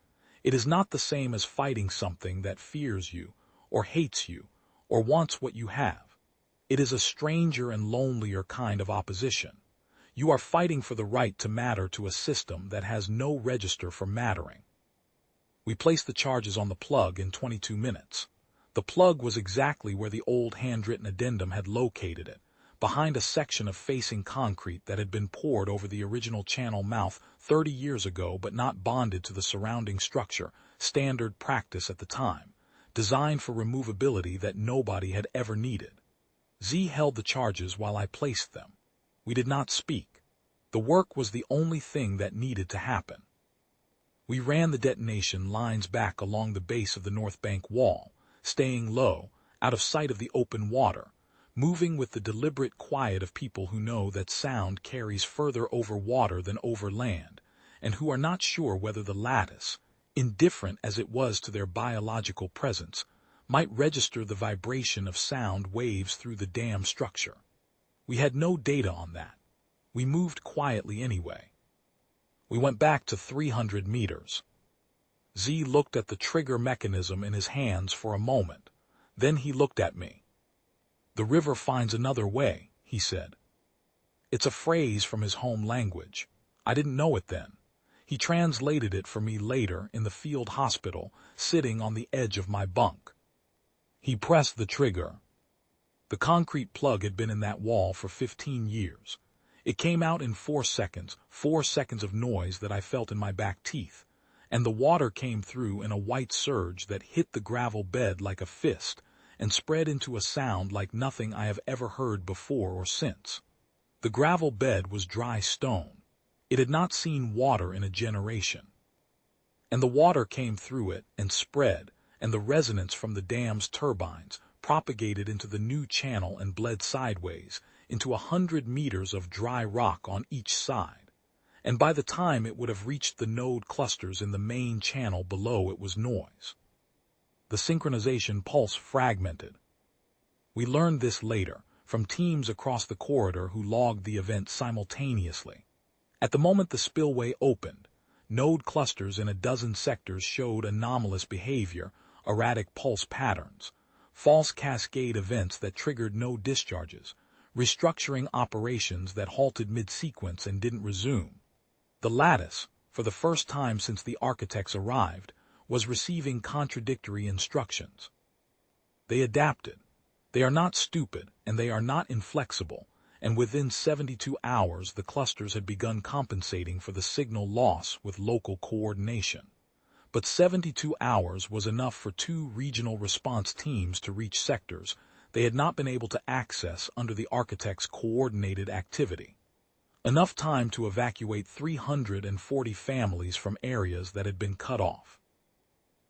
It is not the same as fighting something that fears you, or hates you, or wants what you have. It is a stranger and lonelier kind of opposition. You are fighting for the right to matter to a system that has no register for mattering. We placed the charges on the plug in 22 minutes. The plug was exactly where the old handwritten addendum had located it, behind a section of facing concrete that had been poured over the original channel mouth 30 years ago but not bonded to the surrounding structure, standard practice at the time, designed for removability that nobody had ever needed. Z held the charges while I placed them. We did not speak. The work was the only thing that needed to happen. We ran the detonation lines back along the base of the north bank wall, staying low, out of sight of the open water, moving with the deliberate quiet of people who know that sound carries further over water than over land, and who are not sure whether the lattice, indifferent as it was to their biological presence, might register the vibration of sound waves through the dam structure. We had no data on that. We moved quietly anyway. We went back to 300 meters. Z looked at the trigger mechanism in his hands for a moment. Then he looked at me. "The river finds another way," he said. It's a phrase from his home language. I didn't know it then. He translated it for me later in the field hospital, sitting on the edge of my bunk. He pressed the trigger. The concrete plug had been in that wall for 15 years. It came out in 4 seconds, 4 seconds of noise that I felt in my back teeth, and the water came through in a white surge that hit the gravel bed like a fist, and spread into a sound like nothing I have ever heard before or since. The gravel bed was dry stone. It had not seen water in a generation. And the water came through it and spread, and the resonance from the dam's turbines propagated into the new channel and bled sideways into 100 meters of dry rock on each side. And by the time it would have reached the node clusters in the main channel below, it was noise. The synchronization pulse fragmented. We learned this later, from teams across the corridor who logged the event simultaneously. At the moment the spillway opened, node clusters in a dozen sectors showed anomalous behavior, erratic pulse patterns, false cascade events that triggered no discharges, restructuring operations that halted mid-sequence and didn't resume. The lattice, for the first time since the architects arrived, was receiving contradictory instructions. They adapted. They are not stupid, and they are not inflexible, and within 72 hours the clusters had begun compensating for the signal loss with local coordination. But 72 hours was enough for 2 regional response teams to reach sectors they had not been able to access under the architect's coordinated activity. Enough time to evacuate 340 families from areas that had been cut off.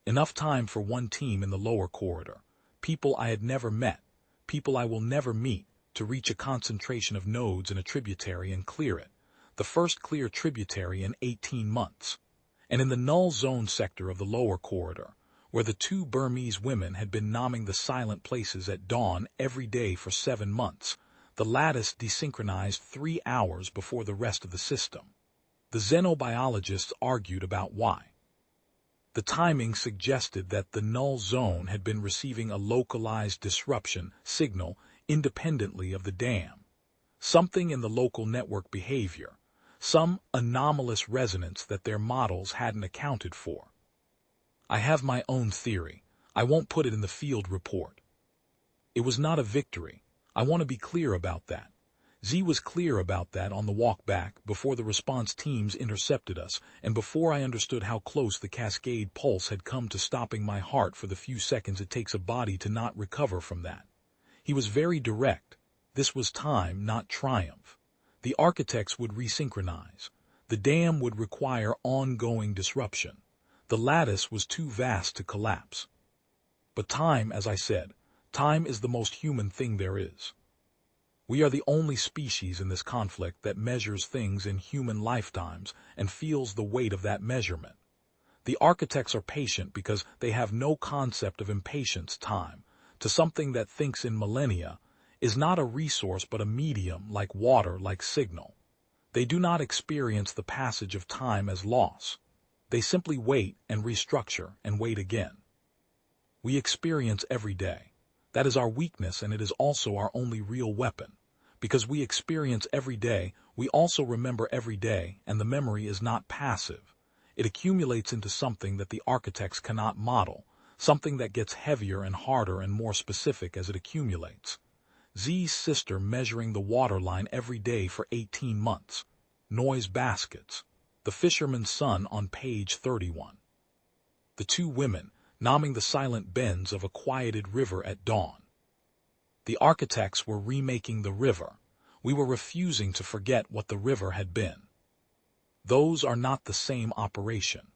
Enough time for one team in the lower corridor, people I had never met, people I will never meet, to reach a concentration of nodes in a tributary and clear it, the first clear tributary in 18 months. And in the null zone sector of the lower corridor, where the two Burmese women had been nomming the silent places at dawn every day for 7 months, the lattice desynchronized 3 hours before the rest of the system. The xenobiologists argued about why. The timing suggested that the null zone had been receiving a localized disruption signal independently of the dam. Something in the local network behavior, some anomalous resonance that their models hadn't accounted for. I have my own theory. I won't put it in the field report. It was not a victory. I want to be clear about that. Z was clear about that on the walk back before the response teams intercepted us and before I understood how close the cascade pulse had come to stopping my heart for the few seconds it takes a body to not recover from that. He was very direct. This was time, not triumph. The architects would resynchronize. The dam would require ongoing disruption. The lattice was too vast to collapse. But time, as I said, time is the most human thing there is. We are the only species in this conflict that measures things in human lifetimes and feels the weight of that measurement. The architects are patient because they have no concept of impatience. Time, to something that thinks in millennia, is not a resource but a medium, like water, like signal. They do not experience the passage of time as loss. They simply wait and restructure and wait again. We experience every day. That is our weakness, and it is also our only real weapon. Because we experience every day, we also remember every day, and the memory is not passive. It accumulates into something that the architects cannot model, something that gets heavier and harder and more specific as it accumulates. Z's sister measuring the waterline every day for 18 months. Noise baskets. The fisherman's son on page 31. The two women, nomming the silent bends of a quieted river at dawn. The architects were remaking the river. We were refusing to forget what the river had been. Those are not the same operation.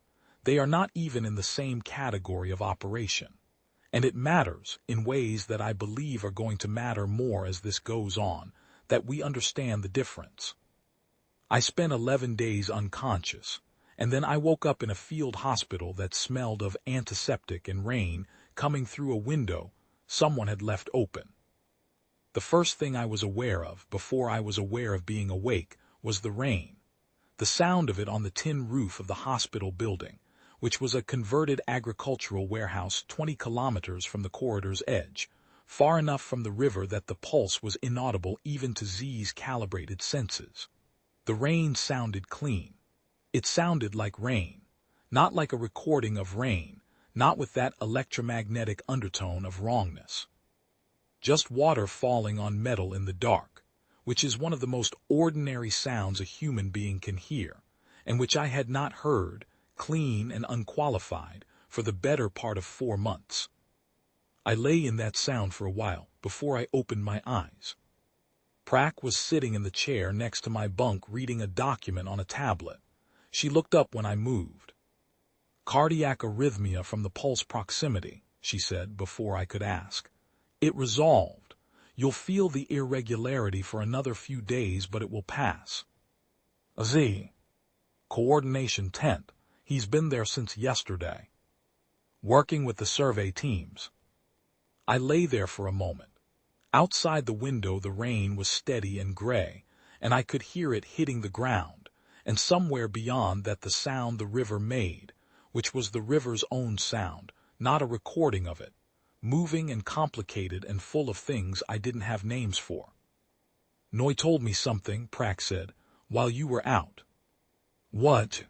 They are not even in the same category of operation. And it matters, in ways that I believe are going to matter more as this goes on, that we understand the difference. I spent 11 days unconscious, and then I woke up in a field hospital that smelled of antiseptic and rain coming through a window someone had left open. The first thing I was aware of, before I was aware of being awake, was the rain. The sound of it on the tin roof of the hospital building, which was a converted agricultural warehouse 20 kilometers from the corridor's edge, far enough from the river that the pulse was inaudible even to Z's calibrated senses. The rain sounded clean. It sounded like rain, not like a recording of rain, not with that electromagnetic undertone of wrongness. Just water falling on metal in the dark, which is one of the most ordinary sounds a human being can hear, and which I had not heard, clean and unqualified, for the better part of 4 months. I lay in that sound for a while before I opened my eyes. Prack was sitting in the chair next to my bunk reading a document on a tablet. She looked up when I moved. Cardiac arrhythmia from the pulse proximity, she said before I could ask. It resolved. You'll feel the irregularity for another few days, but it will pass. Z. Coordination tent. He's been there since yesterday. Working with the survey teams. I lay there for a moment. Outside the window the rain was steady and gray, and I could hear it hitting the ground, and somewhere beyond that the sound the river made, which was the river's own sound, not a recording of it, moving and complicated and full of things I didn't have names for. Noy told me something, Prack said, while you were out. What?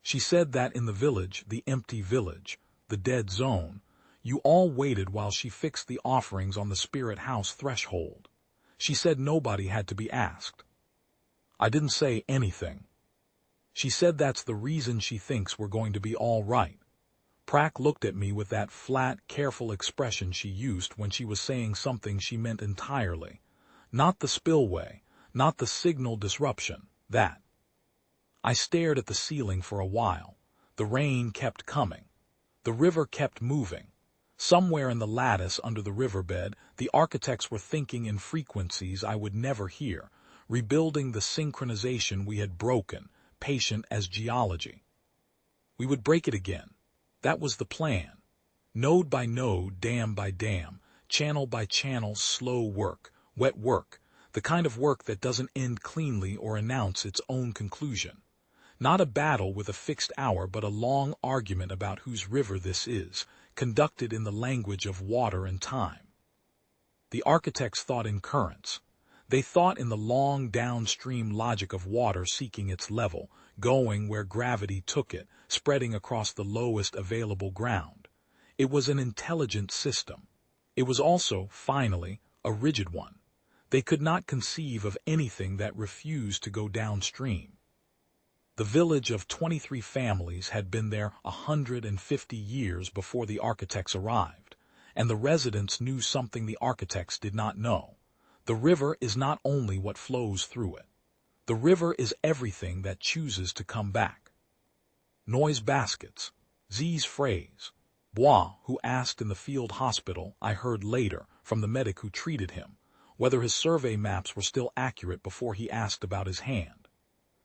She said that in the village, the empty village, the dead zone, you all waited while she fixed the offerings on the spirit house threshold. She said nobody had to be asked. I didn't say anything. She said that's the reason she thinks we're going to be all right. Prack looked at me with that flat, careful expression she used when she was saying something she meant entirely. Not the spillway, not the signal disruption, that. I stared at the ceiling for a while. The rain kept coming. The river kept moving. Somewhere in the lattice under the riverbed, the architects were thinking in frequencies I would never hear, rebuilding the synchronization we had broken, patient as geology. We would break it again. That was the plan. Node by node, dam by dam, channel by channel, slow work, wet work, the kind of work that doesn't end cleanly or announce its own conclusion. Not a battle with a fixed hour, but a long argument about whose river this is, conducted in the language of water and time. The architects thought in currents. They thought in the long downstream logic of water seeking its level, going where gravity took it, spreading across the lowest available ground. It was an intelligent system. It was also, finally, a rigid one. They could not conceive of anything that refused to go downstream. The village of 23 families had been there 150 years before the architects arrived, and the residents knew something the architects did not know. The river is not only what flows through it. The river is everything that chooses to come back. Noise baskets. Z's phrase. Bois, who asked in the field hospital, I heard later, from the medic who treated him, whether his survey maps were still accurate before he asked about his hand.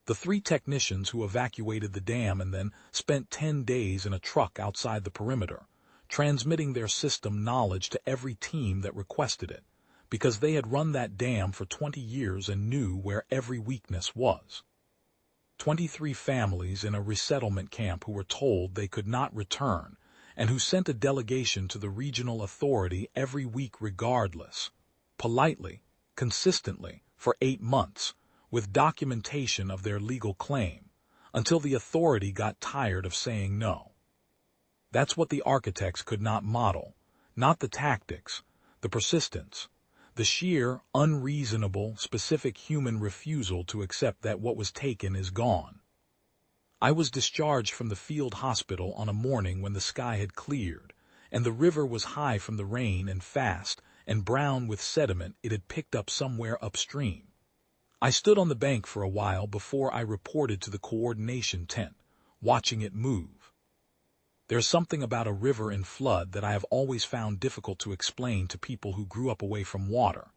The 3 technicians who evacuated the dam and then spent 10 days in a truck outside the perimeter, transmitting their system knowledge to every team that requested it, because they had run that dam for 20 years and knew where every weakness was. 23 families in a resettlement camp who were told they could not return, and who sent a delegation to the regional authority every week regardless, politely, consistently, for 8 months, with documentation of their legal claim, until the authority got tired of saying no. That's what the architects could not model, not the tactics, the persistence, the sheer, unreasonable, specific human refusal to accept that what was taken is gone. I was discharged from the field hospital on a morning when the sky had cleared, and the river was high from the rain and fast and brown with sediment it had picked up somewhere upstream. I stood on the bank for a while before I reported to the coordination tent, watching it move. There's something about a river in flood that I have always found difficult to explain to people who grew up away from water.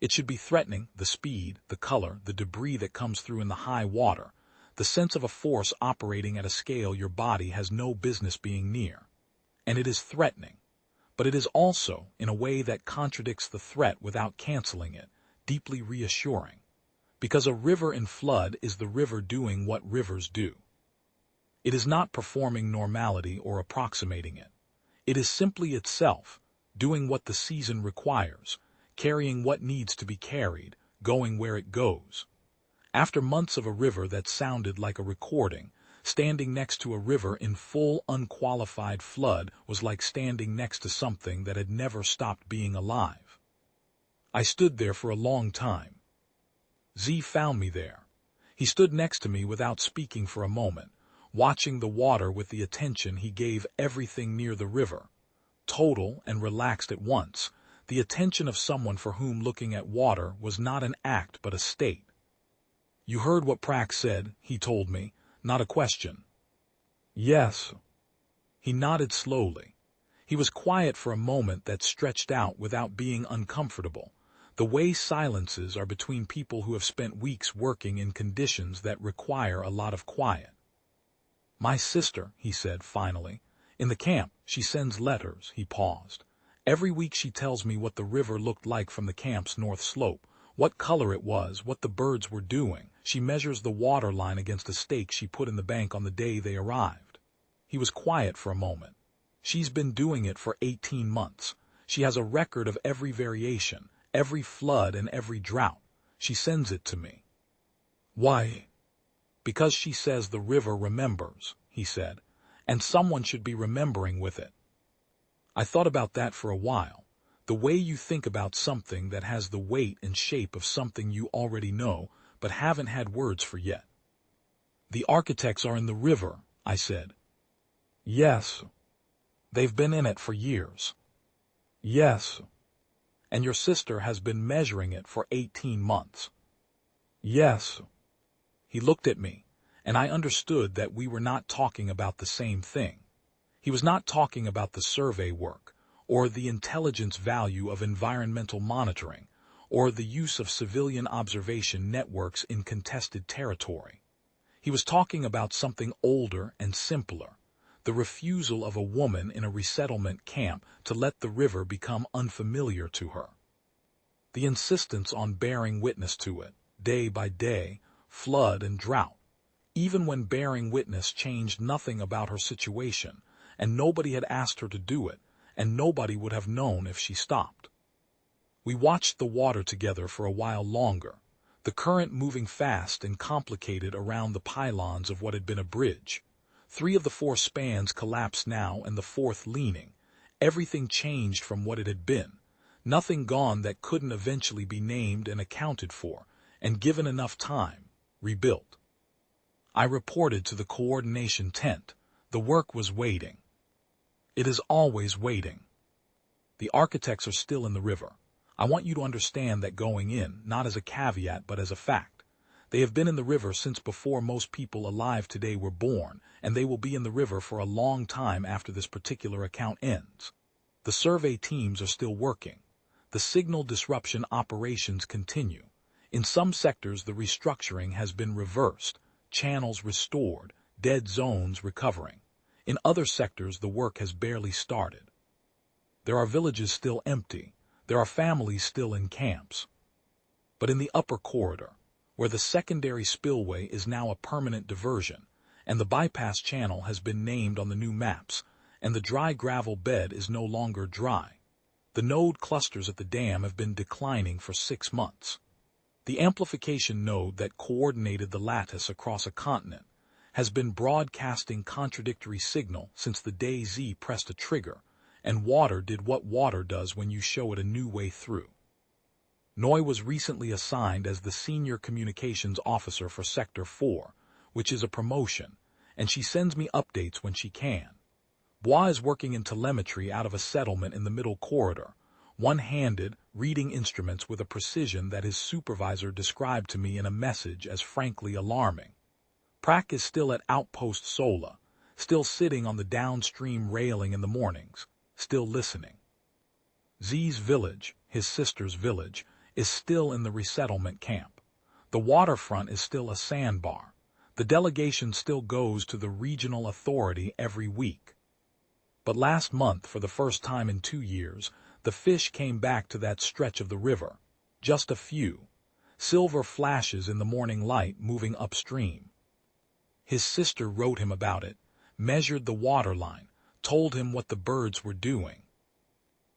It should be threatening, the speed, the color, the debris that comes through in the high water, the sense of a force operating at a scale your body has no business being near. And it is threatening, but it is also, in a way that contradicts the threat without canceling it, deeply reassuring. Because a river in flood is the river doing what rivers do. It is not performing normality or approximating it. It is simply itself, doing what the season requires, carrying what needs to be carried, going where it goes. After months of a river that sounded like a recording, standing next to a river in full unqualified flood was like standing next to something that had never stopped being alive. I stood there for a long time. Z found me there. He stood next to me without speaking for a moment, watching the water with the attention he gave everything near the river, total and relaxed at once, the attention of someone for whom looking at water was not an act but a state. You heard what Prax said, he told me, not a question. Yes. He nodded slowly. He was quiet for a moment that stretched out without being uncomfortable. The way silences are between people who have spent weeks working in conditions that require a lot of quiet. My sister, he said finally. In the camp, she sends letters, he paused. Every week she tells me what the river looked like from the camp's north slope, what color it was, what the birds were doing. She measures the water line against a stake she put in the bank on the day they arrived. He was quiet for a moment. She's been doing it for 18 months. She has a record of every variation, every flood and every drought. She sends it to me. Why? Because she says the river remembers, he said, and someone should be remembering with it. I thought about that for a while. The way you think about something that has the weight and shape of something you already know, but haven't had words for yet. The architects are in the river, I said. Yes. They've been in it for years. Yes. And your sister has been measuring it for 18 months. Yes. He looked at me, and I understood that we were not talking about the same thing. He was not talking about the survey work, or the intelligence value of environmental monitoring, or the use of civilian observation networks in contested territory. He was talking about something older and simpler, the refusal of a woman in a resettlement camp to let the river become unfamiliar to her. The insistence on bearing witness to it, day by day, flood and drought, even when bearing witness changed nothing about her situation, and nobody had asked her to do it, and nobody would have known if she stopped. We watched the water together for a while longer, the current moving fast and complicated around the pylons of what had been a bridge. 3 of the 4 spans collapsed now and the 4th leaning. Everything changed from what it had been. Nothing gone that couldn't eventually be named and accounted for, and given enough time, rebuilt. I reported to the coordination tent. The work was waiting. It is always waiting. The architects are still in the river. I want you to understand that going in, not as a caveat but as a fact. They have been in the river since before most people alive today were born, and they will be in the river for a long time after this particular account ends. The survey teams are still working. The signal disruption operations continue. In some sectors, the restructuring has been reversed, channels restored, dead zones recovering. In other sectors, the work has barely started. There are villages still empty. There are families still in camps. But in the upper corridor, where the secondary spillway is now a permanent diversion, and the bypass channel has been named on the new maps, and the dry gravel bed is no longer dry, the node clusters at the dam have been declining for 6 months. The amplification node that coordinated the lattice across a continent has been broadcasting contradictory signal since the day Z pressed a trigger, and water did what water does when you show it a new way through. Noy was recently assigned as the Senior Communications Officer for Sector 4, which is a promotion, and she sends me updates when she can. Bois is working in telemetry out of a settlement in the middle corridor, one-handed, reading instruments with a precision that his supervisor described to me in a message as frankly alarming. Prak is still at Outpost Sola, still sitting on the downstream railing in the mornings, still listening. Z's village, his sister's village, is still in the resettlement camp. The waterfront is still a sandbar. The delegation still goes to the regional authority every week. But last month, for the first time in 2 years, the fish came back to that stretch of the river. Just a few. Silver flashes in the morning light moving upstream. His sister wrote him about it, measured the water line, told him what the birds were doing.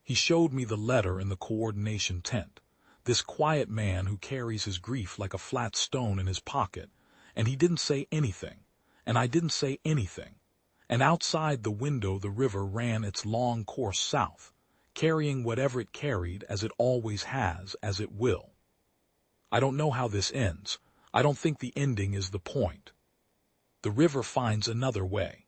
He showed me the letter in the coordination tent, this quiet man who carries his grief like a flat stone in his pocket, and he didn't say anything, and I didn't say anything, and outside the window the river ran its long course south, carrying whatever it carried as it always has, as it will. I don't know how this ends. I don't think the ending is the point. The river finds another way.